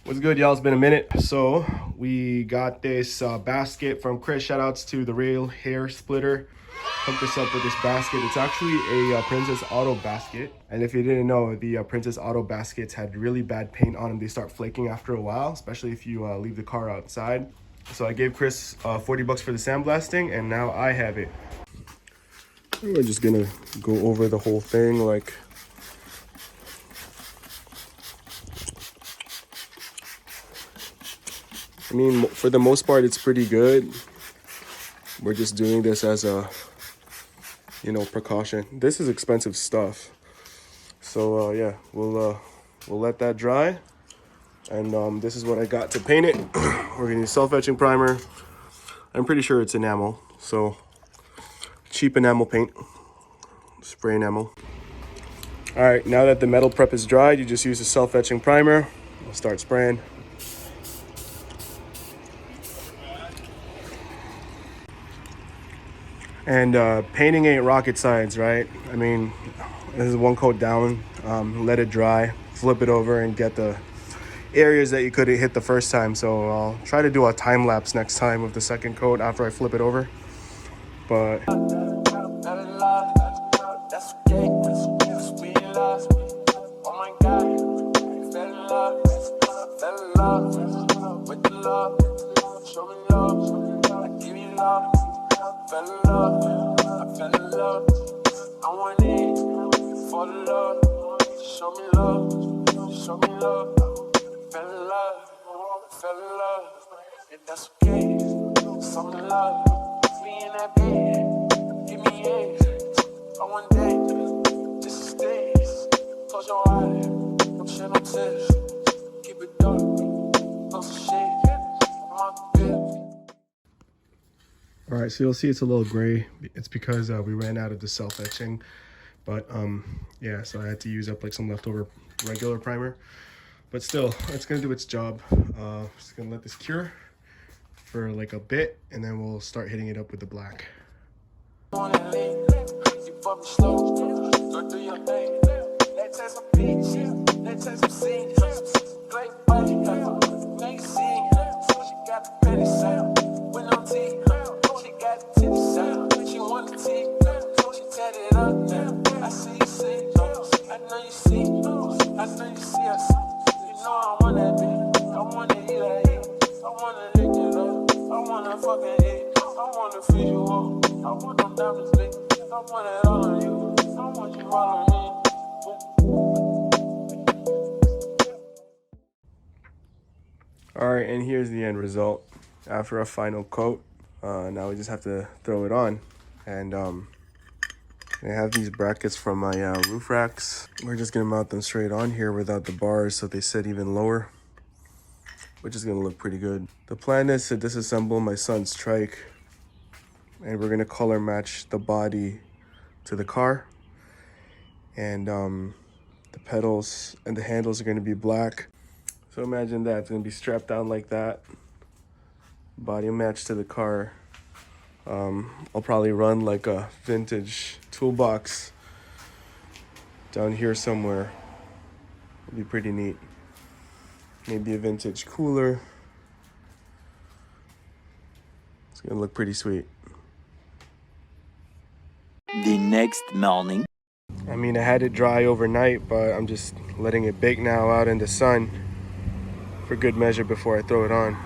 What's good, y'all? It's been a minute. So we got this basket from Chris. Shout outs to the Rail Hair Splitter. Hooked us up with this basket. It's actually a Princess Auto basket. And if you didn't know, the Princess Auto baskets had really bad paint on them. They start flaking after a while, especially if you leave the car outside. So I gave Chris 40 bucks for the sandblasting, and now I have it. We're just gonna go over the whole thing like I mean, for the most part, it's pretty good. We're just doing this as a, precaution. This is expensive stuff. So yeah, we'll let that dry. And this is what I got to paint it. We're gonna use self-etching primer. I'm pretty sure it's enamel. So cheap enamel paint, spray enamel. All right, now that the metal prep is dried, you just use the self-etching primer. I'll start spraying. And painting ain't rocket science, right? I mean, this is one coat down, let it dry, flip it over and get the areas that you couldn't hit the first time. So I'll try to do a time lapse next time with the second coat after I flip it over. But fell in love, I fell in love. I want it for the love. Show me love, show me love. Fell in love, fell in love. And that's okay. So in love, me in that bed. Give me eggs. I want that. This is days. Close your eyes. Don't shed no tears. Keep it dark. No shit. I'm out the bed. all right, so you'll see it's a little gray. It's because we ran out of the self-etching. But yeah, so I had to use up like some leftover regular primer. But still, it's gonna do its job. Just gonna let this cure for like a bit, and then we'll start hitting it up with the black. I see you see, I know you see, I know you see us. You know I want that bitch, I wanna eat that eat, I wanna lick it up, I wanna fucking eat, I wanna feed you up, I want them diamonds lit, I want it all on you, I want you all on me. All right, and here's the end result after a final coat. Now we just have to throw it on, and I have these brackets from my roof racks. We're just gonna mount them straight on here without the bars so they sit even lower, which is gonna look pretty good. The plan is to disassemble my son's trike, and we're gonna color match the body to the car. And the pedals and the handles are gonna be black. So imagine that, it's gonna be strapped down like that. Body matched to the car. I'll probably run like a vintage toolbox down here somewhere. It'll be pretty neat. Maybe a vintage cooler. It's gonna look pretty sweet. The next morning. I mean, I had it dry overnight, but I'm just letting it bake now out in the sun for good measure before I throw it on.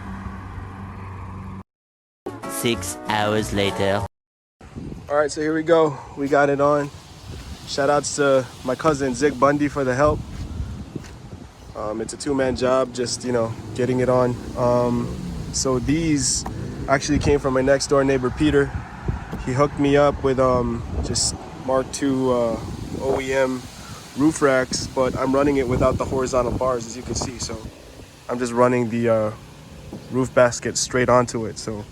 6 hours later. All right, so here we go. We got it on. Shout outs to my cousin Zig Bundy for the help. It's a two-man job, just, getting it on. So these actually came from my next door neighbor, Peter. He hooked me up with just Mark II OEM roof racks, but I'm running it without the horizontal bars, as you can see. So I'm just running the roof basket straight onto it. So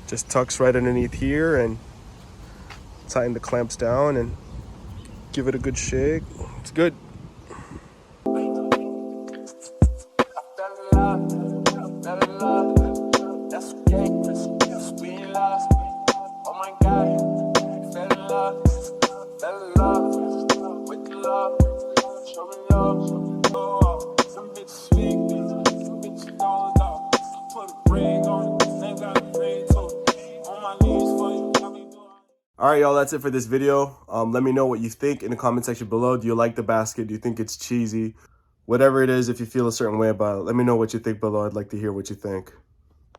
just tucks right underneath here and tighten the clamps down and give it a good shake. It's good. All right, y'all, that's it for this video. Let me know what you think in the comment section below. Do you like the basket? Do you think it's cheesy? Whatever it is, if you feel a certain way about it, let me know what you think below. I'd like to hear what you think.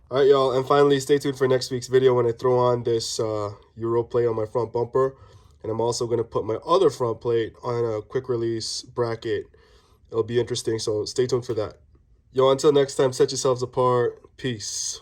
All right, y'all, and finally, stay tuned for next week's video when I throw on this Euro plate on my front bumper. And I'm also going to put my other front plate on a quick release bracket. It'll be interesting, so stay tuned for that. Yo, until next time, set yourselves apart. Peace.